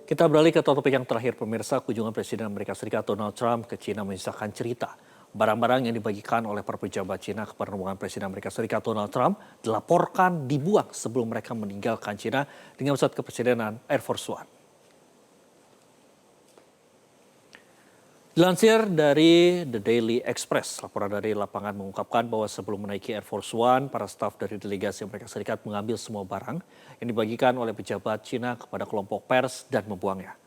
Kita beralih ke topik yang terakhir, pemirsa. Kunjungan Presiden Amerika Serikat Donald Trump ke China menyisakan cerita. Barang-barang yang dibagikan oleh para pejabat China kepada rombongan Presiden Amerika Serikat Donald Trump dilaporkan dibuang sebelum mereka meninggalkan China dengan pesawat kepresidenan Air Force One. Dilansir dari The Daily Express, laporan dari lapangan mengungkapkan bahwa sebelum menaiki Air Force One, para staf dari delegasi Amerika Serikat mengambil semua barang yang dibagikan oleh pejabat China kepada kelompok pers dan membuangnya.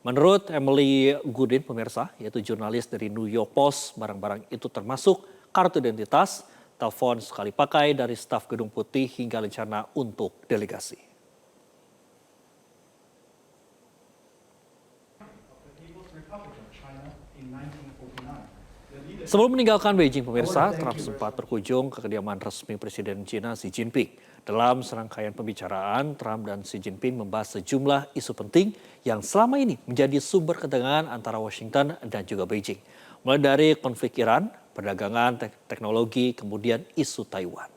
Menurut Emily Goodin, pemirsa, yaitu jurnalis dari New York Post, barang-barang itu termasuk kartu identitas, telepon sekali pakai dari staf Gedung Putih hingga rencana untuk delegasi. Sebelum meninggalkan Beijing, pemirsa, Trump sempat berkunjung ke kediaman resmi Presiden China Xi Jinping. Dalam serangkaian pembicaraan, Trump dan Xi Jinping membahas sejumlah isu penting yang selama ini menjadi sumber ketegangan antara Washington dan juga Beijing. Mulai dari konflik Iran, perdagangan, teknologi, kemudian isu Taiwan.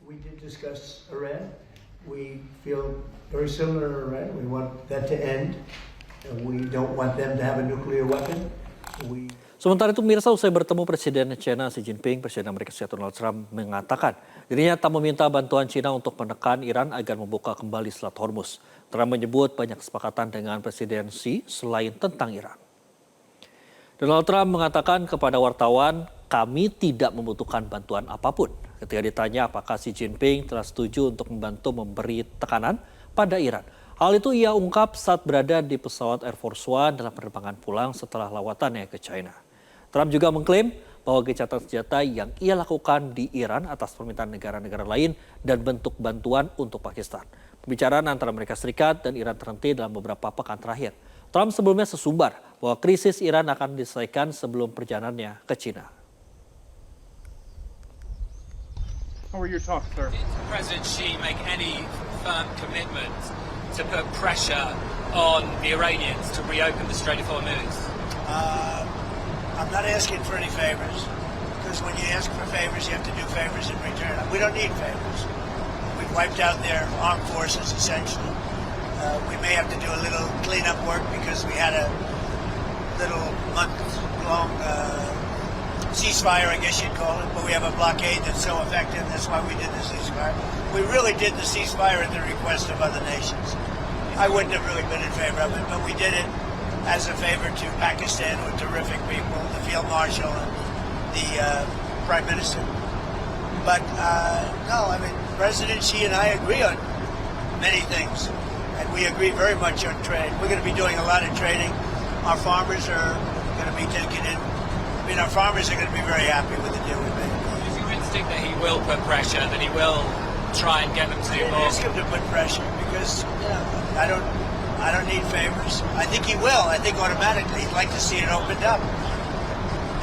We did discuss Iran. We feel very similar to Iran. We want that to end. We don't want them to have a nuclear weapon. Sementara itu, pemirsa, usai bertemu Presiden China Xi Jinping, Presiden Amerika Serikat Donald Trump mengatakan dirinya tak meminta bantuan China untuk menekan Iran agar membuka kembali Selat Hormuz. Trump menyebut banyak kesepakatan dengan Presiden Xi selain tentang Iran. Donald Trump mengatakan kepada wartawan, kami tidak membutuhkan bantuan apapun. Ketika ditanya apakah Xi Jinping telah setuju untuk membantu memberi tekanan pada Iran. Hal itu ia ungkap saat berada di pesawat Air Force One dalam penerbangan pulang setelah lawatannya ke China. Trump juga mengklaim bahwa gencatan senjata yang ia lakukan di Iran atas permintaan negara-negara lain dan bentuk bantuan untuk Pakistan. Pembicaraan antara Amerika Serikat dan Iran terhenti dalam beberapa pekan terakhir. Trump sebelumnya sesumbar bahwa krisis Iran akan diselesaikan sebelum perjalanannya ke China. How are your talks, sir? Did President Xi make any firm commitment to put pressure on the Iranians to reopen the Strait of Hormuz? I'm not asking for any favors, because when you ask for favors, you have to do favors in return. We don't need favors. We've wiped out their armed forces, essentially. We may have to do a little cleanup work because we had a little month-long ceasefire, I guess you'd call it, but we have a blockade that's so effective. That's why we did the ceasefire. We really did the ceasefire at the request of other nations. I wouldn't have really been in favor of it, but we did it as a favor to Pakistan, who are terrific people, the Field Marshal and the Prime Minister. But no, I mean, President Xi and I agree on many things, and we agree very much on trade. We're going to be doing a lot of trading. Our farmers are going to be taking in. I mean, our farmers are going to be very happy with the deal we made. Is your instinct that he will put pressure, that he will try and get them to do more? Ask him to put pressure because I don't need favors. I think he will. I think automatically he'd like to see it opened up.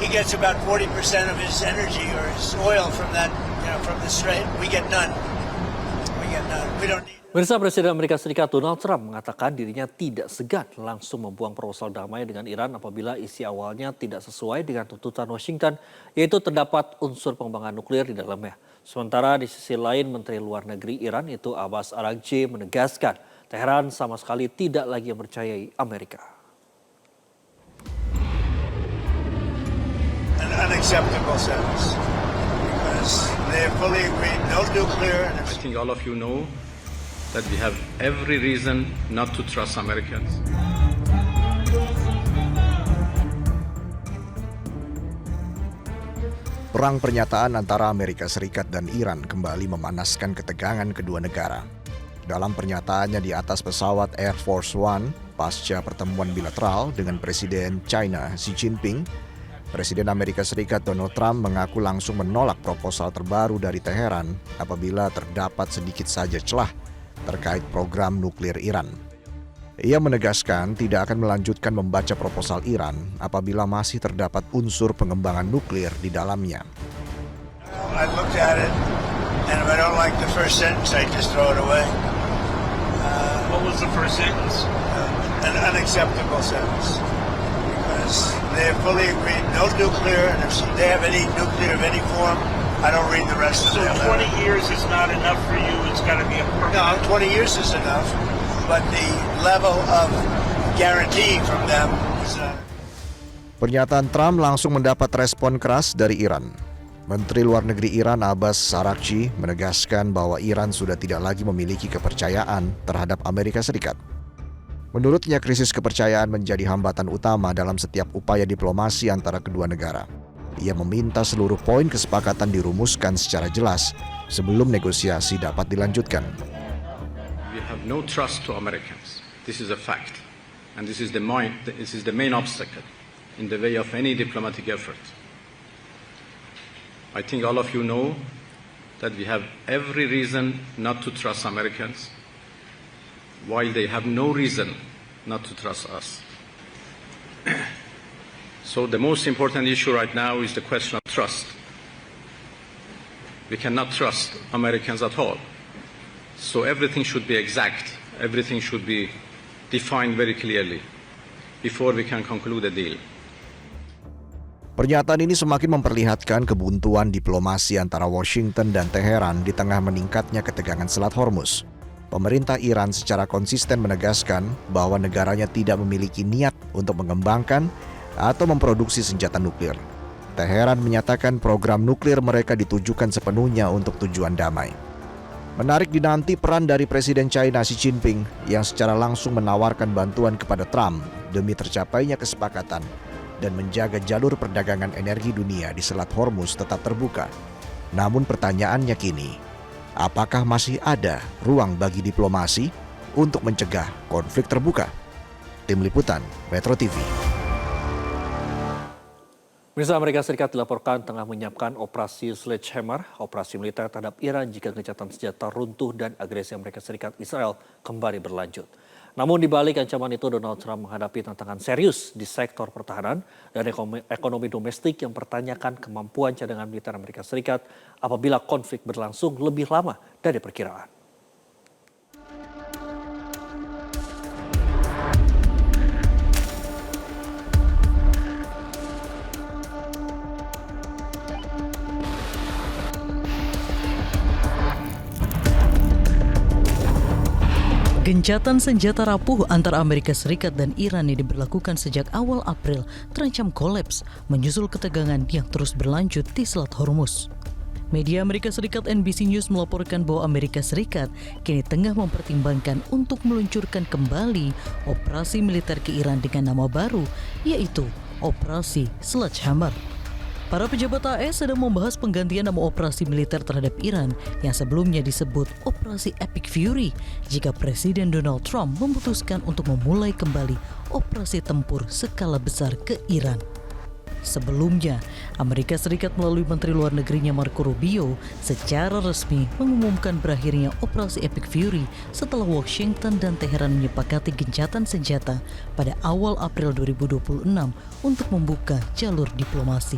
He gets about 40% of his energy or his oil from that, from the strait. We get none. We don't need. Pemirsa, Presiden Amerika Serikat Donald Trump mengatakan dirinya tidak segan langsung membuang proposal damai dengan Iran apabila isi awalnya tidak sesuai dengan tuntutan Washington, yaitu terdapat unsur pengembangan nuklir di dalamnya. Sementara di sisi lain, Menteri Luar Negeri Iran itu Abbas Araghchi menegaskan Teheran sama sekali tidak lagi mempercayai Amerika. An unacceptable sentence because they fully agreed no nuclear. I think all of you know that we have every reason not to trust Americans. Perang pernyataan antara Amerika Serikat dan Iran kembali memanaskan ketegangan kedua negara. Dalam pernyataannya di atas pesawat Air Force One pasca pertemuan bilateral dengan Presiden China Xi Jinping, Presiden Amerika Serikat Donald Trump mengaku langsung menolak proposal terbaru dari Teheran apabila terdapat sedikit saja celah terkait program nuklir Iran. Ia menegaskan tidak akan melanjutkan membaca proposal Iran apabila masih terdapat unsur pengembangan nuklir di dalamnya. I looked at it, and if I don't like the first sentence, I just throw it away. What was the first sentence? An unacceptable sentence because they have fully agreed no nuclear, and if they have any nuclear of any form, I don't read the rest of So the 20 years is not enough for you. It's got to be a permanent. No, 20 years is enough. but the level of guarantee from them was. Pernyataan Trump langsung mendapat respon keras dari Iran. Menteri Luar Negeri Iran Abbas Araghchi menegaskan bahwa Iran sudah tidak lagi memiliki kepercayaan terhadap Amerika Serikat. Menurutnya, krisis kepercayaan menjadi hambatan utama dalam setiap upaya diplomasi antara kedua negara. Ia meminta seluruh poin kesepakatan dirumuskan secara jelas sebelum negosiasi dapat dilanjutkan. We have no trust to Americans. This is a fact. And this is the main obstacle in the way of any diplomatic effort. I think all of you know that we have every reason not to trust Americans, while they have no reason not to trust us. So the most important issue right now is the question of trust. We cannot trust Americans at all. So everything should be exact. Everything should be defined very clearly before we can conclude a deal. Pernyataan ini semakin memperlihatkan kebuntuan diplomasi antara Washington dan Teheran di tengah meningkatnya ketegangan Selat Hormuz. Pemerintah Iran secara konsisten menegaskan bahwa negaranya tidak memiliki niat untuk mengembangkan atau memproduksi senjata nuklir. Teheran menyatakan program nuklir mereka ditujukan sepenuhnya untuk tujuan damai. Menarik dinanti peran dari Presiden China Xi Jinping yang secara langsung menawarkan bantuan kepada Trump demi tercapainya kesepakatan dan menjaga jalur perdagangan energi dunia di Selat Hormuz tetap terbuka. Namun pertanyaannya kini, apakah masih ada ruang bagi diplomasi untuk mencegah konflik terbuka? Tim Liputan, Metro TV. Pemirsa, Amerika Serikat dilaporkan tengah menyiapkan operasi Sledgehammer, operasi militer terhadap Iran jika gencatan senjata runtuh dan agresi Amerika Serikat Israel kembali berlanjut. Namun di balik ancaman itu, Donald Trump menghadapi tantangan serius di sektor pertahanan dan ekonomi domestik yang mempertanyakan kemampuan cadangan militer Amerika Serikat apabila konflik berlangsung lebih lama dari perkiraan. Gencatan senjata rapuh antara Amerika Serikat dan Iran yang diberlakukan sejak awal April terancam kolaps menyusul ketegangan yang terus berlanjut di Selat Hormuz. Media Amerika Serikat NBC News melaporkan bahwa Amerika Serikat kini tengah mempertimbangkan untuk meluncurkan kembali operasi militer ke Iran dengan nama baru, yaitu Operasi Sledgehammer. Para pejabat AS sedang membahas penggantian nama operasi militer terhadap Iran yang sebelumnya disebut Operasi Epic Fury jika Presiden Donald Trump memutuskan untuk memulai kembali operasi tempur skala besar ke Iran. Sebelumnya, Amerika Serikat melalui Menteri Luar Negerinya Marco Rubio secara resmi mengumumkan berakhirnya Operasi Epic Fury setelah Washington dan Teheran menyepakati gencatan senjata pada awal April 2026 untuk membuka jalur diplomasi.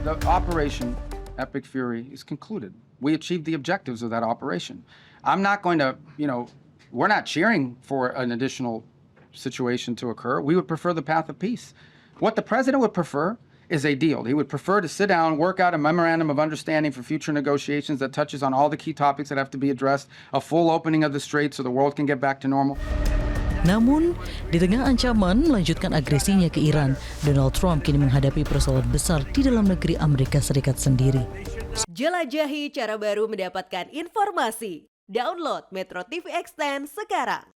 The operation Epic Fury is concluded. We achieved the objectives of that operation. I'm not going to, we're not cheering for an additional situation to occur. We would prefer the path of peace. What the president would prefer is a deal. He would prefer to sit down, work out a memorandum of understanding for future negotiations that touches on all the key topics that have to be addressed, a full opening of the strait so the world can get back to normal. Namun, di tengah ancaman melanjutkan agresinya ke Iran, Donald Trump kini menghadapi persoalan besar di dalam negeri Amerika Serikat sendiri. Jelajahi cara baru mendapatkan informasi. Download Metro TV Extend sekarang.